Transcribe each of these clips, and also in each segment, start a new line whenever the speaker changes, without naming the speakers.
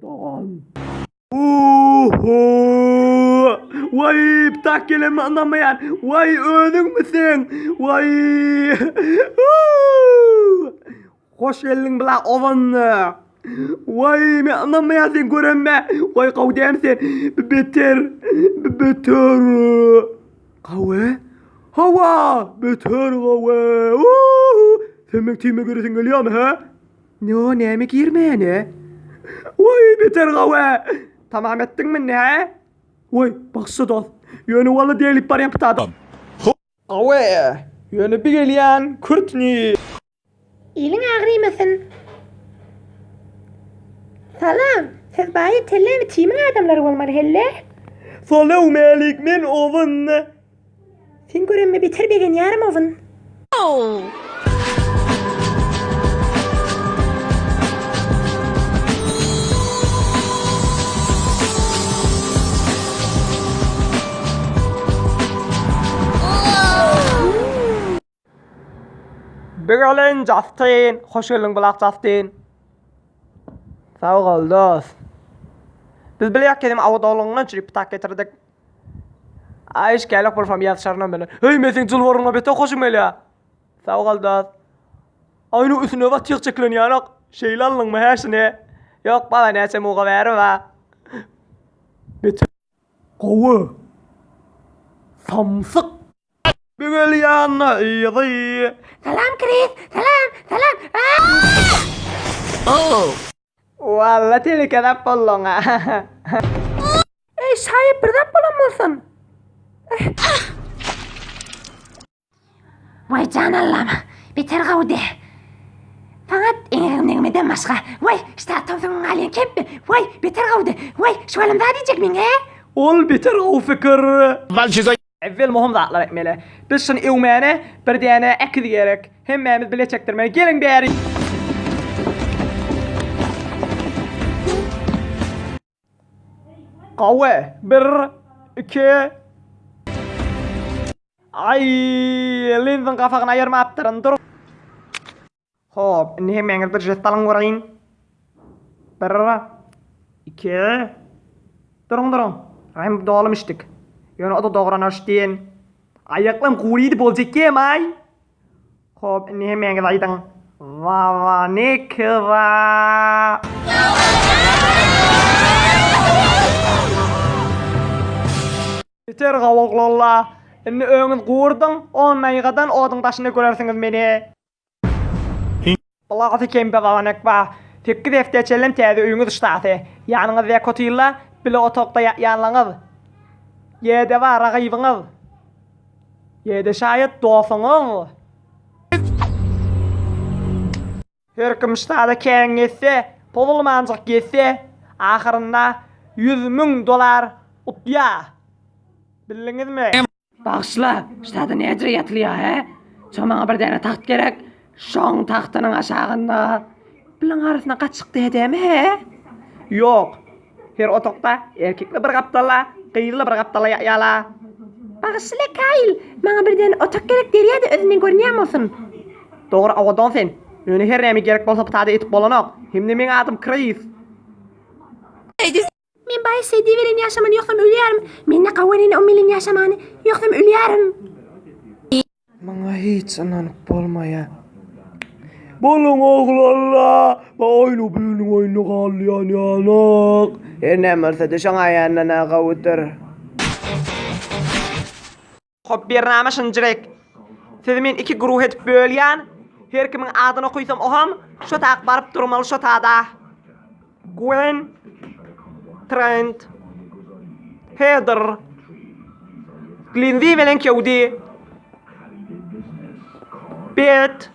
Doğan. Oho! Vay ptak kelime anlamayan. Vay öldün mü sen? Vay! Hoş geldin bila ovanlı. Vay men anlamayan sen görünme. Vay kavdem sen. Beter. Beter. Kahve? Hava! Beter kahve. Sen bektime göre geliyor mu ha? Ne yemek yermeyene? Vay beter kahve. Tamam ettin mi ne? Vay baksa da. Yönü valla değilip baryan pıtadım. Kahve. Yönü bir geliyen kurtni.
İlin ağrıymasın. Salam. Siz bayi tellen ve timin adamları olmalı helle.
Salav melik men ovun.
Sen görünme bitir begen yarım ovun.
Begalen Justin. Hoş geldin bulak Justin. Sağ ol dost. Biz bilyak kedim avdolundan çürüp tak getirdik. Ayş gelak bir famiyat şarnan beni. Hey mesin cılvarına bete hoşum hele. Sağ ol dost. Aynı üstüne vat yıkçıklın yanak. Şeylanlın mı her sene? Yok baba neyse muğa veri va. Bete. Kavı. Samsık. Begel yanına iyi.
Salam Chris. Salam.
Valla tehlikede pollonga.
Şayet birden bulamazsın. Vay can Allah'ım. Bitir gavde. Fakat neyimden başka. Vay işte tamsın alın kep. Vay bitir gavde. Vay şu elim daha diyecek min he.
Ol biter o fikir. Evvel muhim dağlar etmeli. Biz şimdi evmene bir diyene ekid gerek. Hemmemiz bile çektirmeli. Gelin beri. Kahve. 1, 2. Ay, linzin kafasına ayırma yaptırın. Dur. Hop, ini hemen bir jestalın vurayım. 1, 2. Durun. Hem dağılmıştık. Yani o da doğranıştın. Ayaklarım kuruydu bolacak ki may. Hop, ini hemen gideydin. Va ne kıva. Yeter kavaklarla. Şimdi öğün kurdun, onunla yıkadan odun taşını görersiniz beni. Balağıtı kempe kavanak ba. Tekki defter çelim teyze öğünü dıştağısı. Yanınız ve kotuyla bile otokta yanlanız. Yede var rağıbınız. Yede şayet dosunuz. Her kim ştada keyin etse, pozulmancık getse, ahırında $100,000 utya. Bildiniz mi? Bağışla, ştada nedir yatılıyor he? Çomana bir tane taht gerek. Şoň tahtının aşağında. Bilen arasına kaçık dedi mi he? Yok. Her otokta erkekle bir kaptala, kıyırla bir kaptala yala.
Bağışla Kyle. Bana bir tane otak gerek deriye de özünden görünüyor musun?
Doğru avadan sen. Öyle her nemi gerek bolsa pıtada etip bolanak. Hem de men adım Chris.
Men bayi sevdiğimin yaşamanı yoksam ölüyorum. Menle kavvenin o milin yaşamanı yoksam ölüyorum.
Bana hiç inanıp bolmaya. Bolun oğlalla. Aynı büyünün oyunu kalyan yanak. Her ne merse de şana yanına kavutur. Hop bir nama şıncırek. Sizimin iki gruh etip bölgen. Her kimin adını koysam oham. Şu tak barıp durmalı şu tada. Gwen. Trent. Heather. Lindsay velen kevdi. Beth.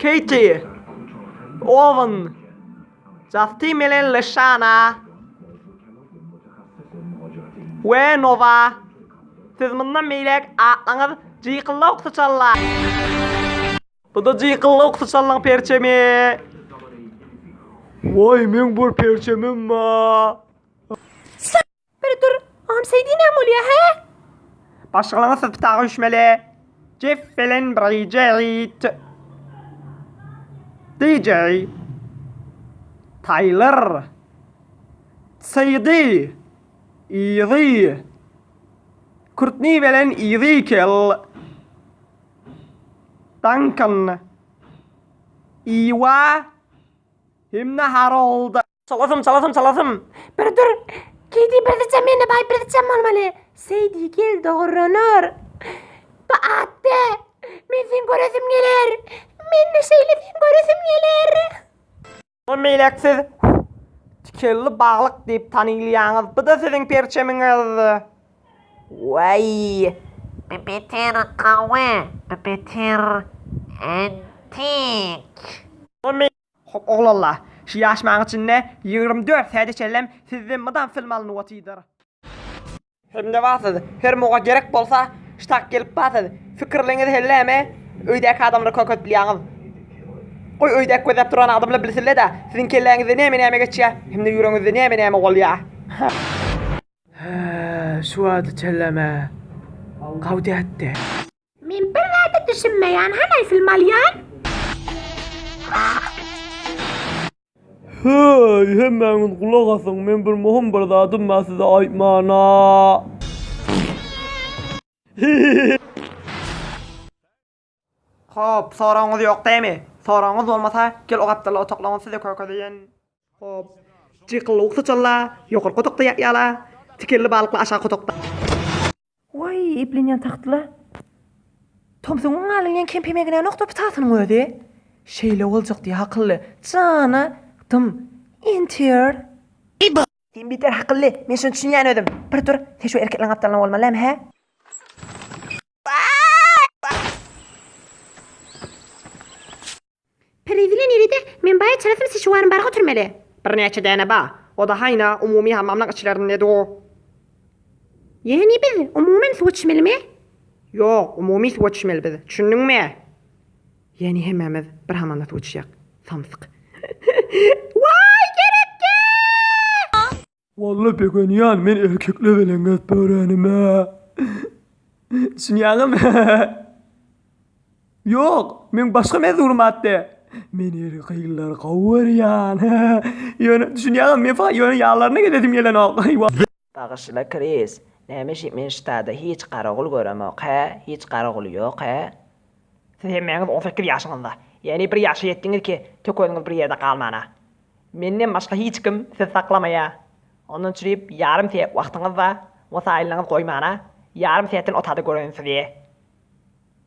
Katie. Owen. Justin Melen Leshana. Ve Nova. Siz bundan meylek aklınız cıykılla oktuçallar. Bu da cıykılla oktuçallan perçemi. Vay men bir perçemim va.
Bir dur. Am sevdiğin ne oluyor he?
Başkalarına siz pıtağı üşmeli. Jeff Fallon Bridget. DJ Tyler Saydi. İyi. Kurtni velen iyi kel. Duncan. İwa. Himne Harold. Salasım.
Bir dur. Kedi bir de cemene bay bir de cem olmalı. Seydi gel doğranır. Bu attı. Men sen göresim gelir. Men de şeyle sen göresim gelir.
O meleksiz. Tikelli bağlık deyip tanıylayanız. Bu da sizin perçeminiz.
Vay, bebeter kahve, bebeter antik.
Hop oğlalla. Şu yaşmağın içinde 24 saat çellem sizden mıdan film alınıvatıdır. Hem de varsız. Her moğa gerek bolsa ştak gelip basız. Fikirlerinizi helleme. Öydeki adamları kokötleyanız. Koy öydeki gözep duran adamla bilsinler de sizin kellerinizi neme geçiyor. Hem de yüreğinizi neme oluyor. Şu adı çelleme. Kavdi etti.
Men bir rada düşünmeyen hanay film alyan.
Hey, hemen kulak asın. Men bir muhim bir zadım ben size aytmana. Hop, soranız yok değil mi? Soranız olmasa gel o kaptala otoqlamın size köködeyin. Hop. Çıqılık sıçalla, yokur kutukta yala. Tikirli balıkla aşağı kutukta. Vay, iplinyan taxtıla. Tomsun alınyan kempemegine nokta pitatın öde. Şeyle olacak diye akıllı. Cana, dım, intiyor. Sen biter akıllı. Men şunu düşünyen ödüm. Bir dur, sen şu erkeklerin aptalına olmalım he?
Perizilen yeride men baya çarasım şişuarın barga oturmalı.
Bir neçe dene ba. O da hayna umumi hammamlık içlerinde de o.
Yani biz umumen su içmeli mi?
Yok, umumi su içmeli biz. Düşündün mü? Yani hemmemiz bir hamamda su içecek. Samsık.
Vay gerekki!
Vallahi pekoniyan men erkekle bilen göt böğrenime. Düşünyanım. Yok, men başka mezurum attı. Men erkekler kavuryan. Yani düşünyanım men falan yani yağlarına gidedim yelen o.
Bağışla Chris, neymiş men ştada hiç qaragul göremok he, hiç qaragul yok he.
Siz hemmeniz 18 yaşınızda. Yani bir yaşı yettiniz ki tökönünüz bir yerde kalmana. Menden başka hiç kim siz saklamaya. Onun için yarım saat vaktiniz var. Vasailiniz koymana. Yarım saatin otada görün sizi.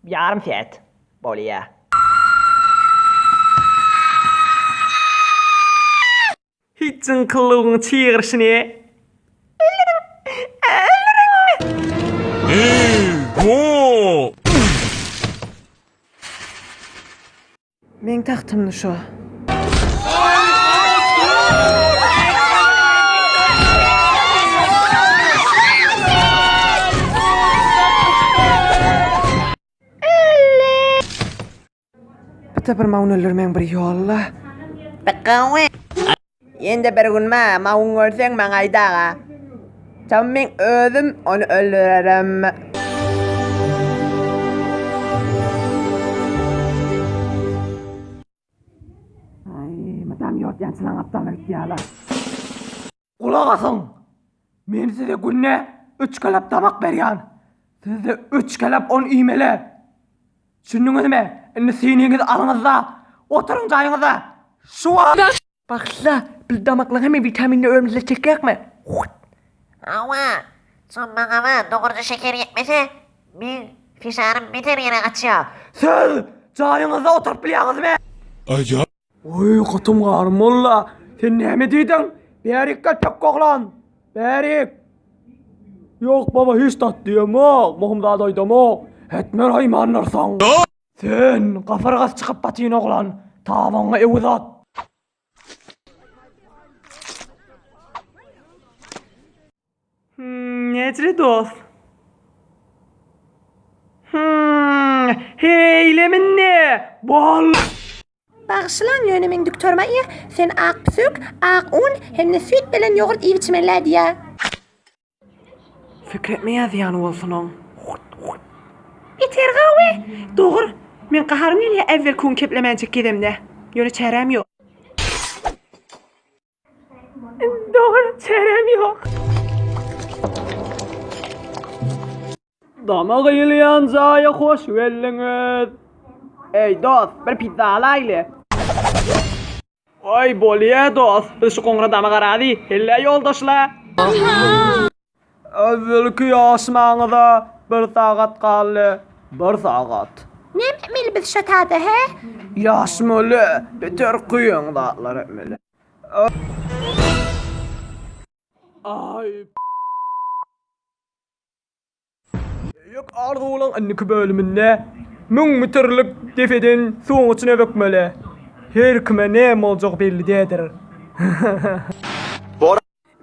Yarım saat. Boluyor. Hiçin kılığını çiğirşini. Men taktımdı şu. Bita bir maun öldürmen bir yolla.
Kahve.
Yende bir gün maun görsen ben aydağa. Sen men özüm onu öldürürüm. Madam yok yansılan aptallık diyorlar. Kulak asın. Men size günne 3 kalap damak beryan. Size 3 kalap 10 iğmeli. Düşündünüz mü? Şimdi sininiz alınızda. Oturun cayınızda. Şu an. Bakla. Bir damakla hemen vitaminli ölümüzle çekecek mi?
Ama son bana doğruca şeker yetmese bir fişarım biter yere kaçıyor.
Siz cayınızda oturup biliyorsunuz mu? Acaba. Oy kutum karmolla. Sen ne mi dedin? Berik gel pek koklan. Berik. Yok baba hiç tat diyemok. Muhum daha doydumok. Etmer haymanlarsan. Sen kafargaz çıkıp batıyın oğlan. Tavanı evuz at. Necri dost? Heylemin ne? Bol.
Bağışlan yönümün doktorma iya. Sen ak süt, ak un hem de süt bilen yoğurt iyi içmeliler diye.
Fikretmeye ziyan olsun on.
Biter kahve.
Doğru. Men qaharım ya evvel kun keplemencik gidimde. Yönü çərəm yok.
Doğru çerem yok.
Dama kıyılayan zaya hoş geldiniz. Ey dost, bir pizza alaylı. Oy boliye dost, biz şu kongra dama karadi. Helle yoldaşla. Evvelki yaşmağıda bir saat kaldı. Bir saat.
Ne etmeli biz şu tadı he?
Yaşmalı, beter kıyın dağlar etmeli. Ay. Yok ardı olan anniki bölümünde. Müngütürlük defedin soğun içine bakmalı. Her kime ne olacak belli değildir.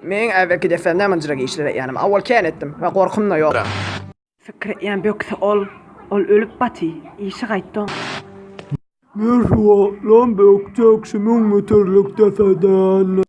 Men evvelki defende mıncıra geçleri yanım. Avval kan ettim ve korkum da yok.
Fikri yani bökse ol ölüp batı. İşi kayttın.
Merhaba lan bökecek şimin mütürlük defeden.